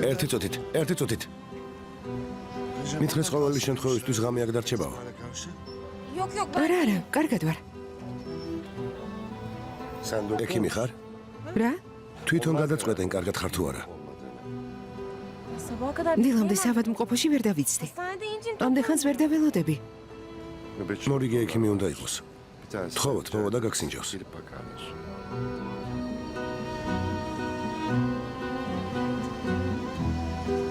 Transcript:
ერთი წუთით. მითხრეს ყოველი შემთხვევისთვის ღამე აქ დარჩებაო. არა, კარგად ვარ. ექიმი ხარ? რა? თვითონ გადაწყვეტენ კარგად ხარ თუ არა. დილამდე საავადმყოფოში ვერ დავიცდი. ამდე ხანს ვერ დაველოდები. მორიგე ექიმი უნდა იყოს. თხოვოთ, მოვა და გაგსინჯოს.